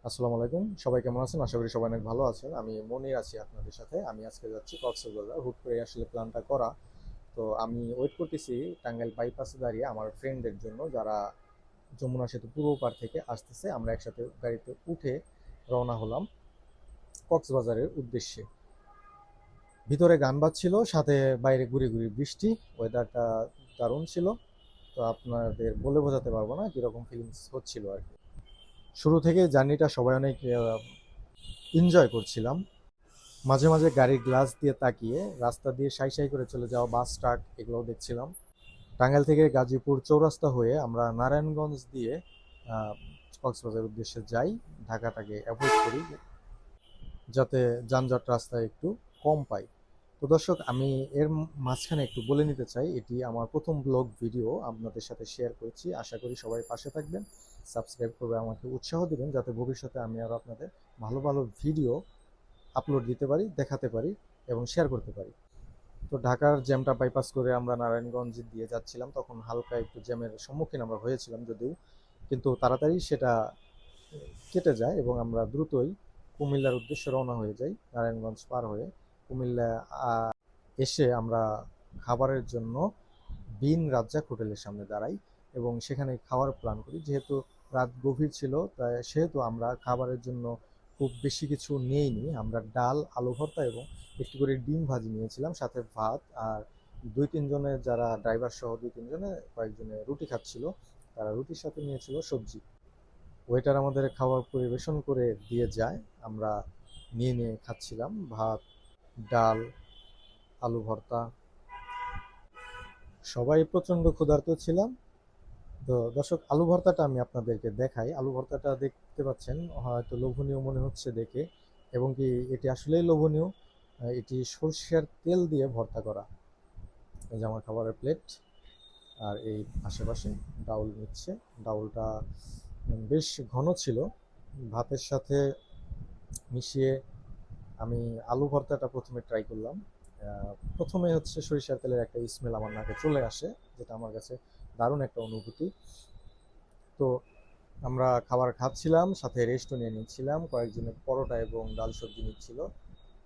আসসালামু আলাইকুম, সবাই কেমন আছেন? আশা করি সবাই অনেক ভালো আছেন। আমি মনির আছি আপনাদের সাথে। আমি আজকে যাচ্ছি কক্সবাজার। হুট করে আসলে প্ল্যানটা করা। তো আমি ওয়েট করতেছি টাঙ্গাইল বাইপাসে দাঁড়িয়ে আমার ফ্রেন্ডদের জন্য, যারা যমুনা সেতু পূর্ব পার থেকে আসতেছে। আমরা একসাথে গাড়িতে উঠে রওনা হলাম কক্সবাজারের উদ্দেশ্যে। ভিতরে গান বাজছিল, সাথে বাইরে গুড়ি গুড়ি বৃষ্টি। ওয়েদারটা দারুণ ছিল। তো আপনাদের বলে বোঝাতে পারবো না কিরকম ফিলিংস হচ্ছিল আর কি। শুরু থেকে জার্নিটা সবাই অনেক এনজয় করছিলাম। মাঝে মাঝে গাড়ির গ্লাস দিয়ে তাকিয়ে রাস্তা দিয়ে সাই সাই করে চলে যাওয়া বাস, ট্রাক এগুলোও দেখছিলাম। টাঙ্গাইল থেকে গাজীপুর চৌরাস্তা হয়ে আমরা নারায়ণগঞ্জ দিয়ে আহ, কক্সবাজারের উদ্দেশ্যে যাই। ঢাকাটাকে অ্যাভয়েড করি যাতে যানজট রাস্তায় একটু কম পাই। তো দর্শক, আমি এর মাঝখানে একটু বলে নিতে চাই, এটি আমার প্রথম ব্লগ ভিডিও আপনাদের সাথে শেয়ার করছি। আশা করি সবাই পাশে থাকবেন, সাবস্ক্রাইব করবে, আমাকে উৎসাহ দিবেন যাতে ভবিষ্যতে আমি আরও আপনাদের ভালো ভালো ভিডিও আপলোড দিতে পারি, দেখাতে পারি এবং শেয়ার করতে পারি। তো ঢাকার জ্যামটা বাইপাস করে আমরা নারায়ণগঞ্জ দিয়ে যাচ্ছিলাম। তখন হালকা একটু জ্যামের সম্মুখীন আমরা হয়েছিলাম যদিও, কিন্তু তাড়াতাড়ি সেটা কেটে যায় এবং আমরা দ্রুতই কুমিল্লার উদ্দেশ্যে রওনা হয়ে যাই। নারায়ণগঞ্জ পার হয়ে কুমিল্লা এসে আমরা খাবারের জন্য বিন রাজ্জাক হোটেলের সামনে দাঁড়াই এবং সেখানে খাওয়ার প্ল্যান করি। যেহেতু রাত গভীর ছিল, তাই সেহেতু আমরা খাবারের জন্য খুব বেশি কিছু নিইনি। আমরা ডাল, আলু ভর্তা এবং একটু করে ডিম ভাজি নিয়েছিলাম, সাথে ভাত। আর দুই তিনজনের, যারা ড্রাইভার সহ দুই তিনজনে কয়েকজনে রুটি খাচ্ছিল, তারা রুটির সাথে নিয়েছিল সবজি। ওয়েটার আমাদের খাবার পরিবেশন করে দিয়ে যায়। আমরা নিয়ে নিয়ে খাচ্ছিলাম ভাত, ডাল, আলু ভর্তা। সবাই প্রচণ্ড ক্ষুধার্ত ছিলাম। তো দর্শক, আলু ভর্তাটা আমি আপনাদেরকে দেখাই। আলু ভর্তাটা দেখতে পাচ্ছেন, হয়তো লোভনীয় মনে হচ্ছে দেখে, এবং কি এটি আসলেই লোভনীয়। এটি সরষের তেল দিয়ে ভর্তা করা। এই যে আমার খাবারের প্লেট, আর এই আশেপাশে ডাউল নিচ্ছে। ডাউলটা বেশ ঘন ছিল। ভাতের সাথে মিশিয়ে আমি আলু ভর্তাটা প্রথমে ট্রাই করলাম। প্রথমে হচ্ছে সরিষার তেলের একটা স্মেল আমার নাকে চলে আসে, যেটা আমার কাছে দারুণ একটা অনুভূতি। তো আমরা খাবার খাচ্ছিলাম, সাথে রেস্টও নিয়ে নিচ্ছিলাম। কয়েকজনের পরোটা এবং ডাল সবজি নিচ্ছিল।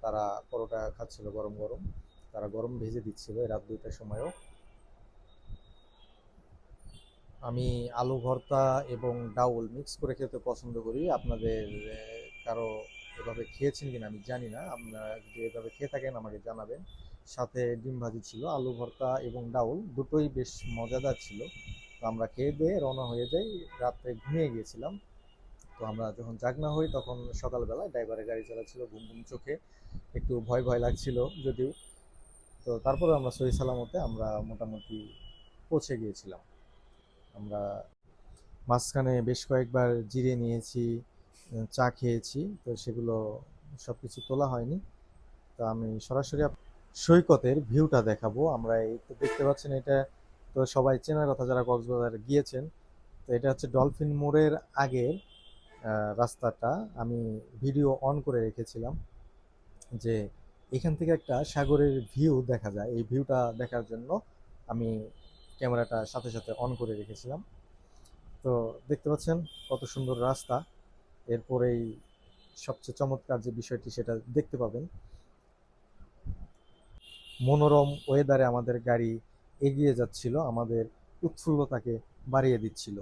তারা পরোটা খাচ্ছিল গরম গরম, তারা গরম ভেজে দিচ্ছিল এই রাত 2টার সময়ও। আমি আলু ভর্তা এবং ডাউল মিক্স করে খেতে পছন্দ করি। আপনাদের কারো এভাবে খেয়েছেন কিনা আমি জানি না, আপনারা যদি এভাবে খেয়ে থাকেন আমাকে জানাবেন। সাথে ডিম ভাজি ছিল। আলু ভর্তা এবং ডাউল দুটোই বেশ মজাদার ছিল। তো আমরা খেয়ে দিয়ে রওনা হয়ে যাই। রাত্রে ঘুমিয়ে গিয়েছিলাম। তো আমরা যখন জাগনা হই তখন সকালবেলা ড্রাইভারের গাড়ি চালাচ্ছিল, ঘুম ঘুম চোখে, একটু ভয় ভয় লাগছিল যদিও। তো তারপরে আমরা সহি সালামতে আমরা মোটামুটি পৌঁছে গিয়েছিলাম। আমরা মাঝখানে বেশ কয়েকবার জিরিয়ে নিয়েছি, চা খেয়েছি। তো সেগুলো সব কিছু তোলা হয়নি। তো আমি সরাসরি সৈকতের ভিউটা দেখাবো। আমরা এই তো দেখতে পাচ্ছেন, এটা তো সবাই চেনার কথা যারা কক্সবাজার গিয়েছেন। তো এটা হচ্ছে ডলফিন মোড়ের আগের রাস্তাটা। আমি ভিডিও অন করে রেখেছিলাম যে এখান থেকে একটা সাগরের ভিউ দেখা যায়। এই ভিউটা দেখার জন্য আমি ক্যামেরাটা সাথে সাথে অন করে রেখেছিলাম। তো দেখতে পাচ্ছেন কত সুন্দর রাস্তা। এরপরেই সবচেয়ে চমৎকার যে বিষয়টি সেটা দেখতে পাবেন। মনোরম ওয়েদারে আমাদের গাড়ি এগিয়ে যাচ্ছিল, আমাদের উৎফুল্লতাকে বাড়িয়ে দিচ্ছিল।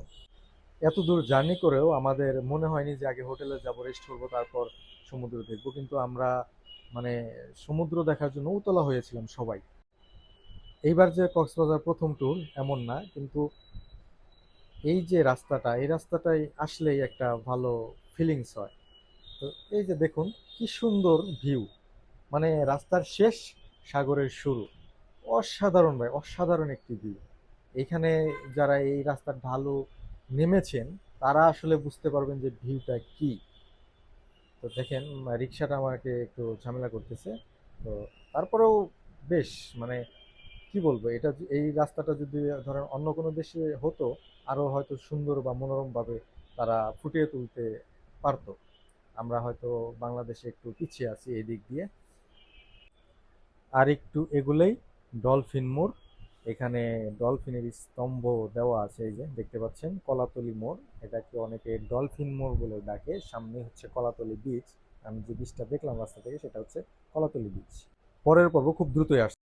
এত দূর জার্নি করেও আমাদের মনে হয়নি যে আগে হোটেলে যাব, রেস্ট করবো, তারপর সমুদ্র দেখবো। কিন্তু আমরা মানে সমুদ্র দেখার জন্য উতলা হয়েছিলাম সবাই। এইবার যে কক্সবাজার প্রথম ট্যুর এমন না, কিন্তু এই যে রাস্তাটা, এই রাস্তাটাই আসলেই একটা ভালো ফিলিংস হয়। তো এই যে দেখুন কি সুন্দর ভিউ, মানে রাস্তার শেষ, সাগরের শুরু। অসাধারণ ভাই, অসাধারণ একটি ভিউ। এখানে যারা এই রাস্তার ঢালু নেমেছেন তারা আসলে বুঝতে পারবেন যে ভিউটা কি। তো দেখেন, রিক্সাটা আমাকে একটু ঝামেলা করতেছে। তো তারপরেও বেশ, মানে কি বলবো, এটা এই রাস্তাটা যদি ধরেন অন্য কোনো দেশে হতো, আরো হয়তো সুন্দর বা মনোরম ভাবে তারা ফুটিয়ে তুলতে পারতো। আমরা হয়তো বাংলাদেশে একটু পিছিয়ে আছি এই দিক দিয়ে। আর একটু এগুলেই ডলফিন মোড়। এখানে ডলফিনের স্তম্ভ দেওয়া আছে, এই যে দেখতে পাচ্ছেন কলাতলি মোড়, এটাকে অনেকে ডলফিন মোড় বলে ডাকে। সামনে হচ্ছে কলাতলি বিচ। আমি যে বিচটা দেখলাম রাস্তা থেকে সেটা হচ্ছে কলাতলি বিচ। পরের পর্ব খুব দ্রুতই আসছে।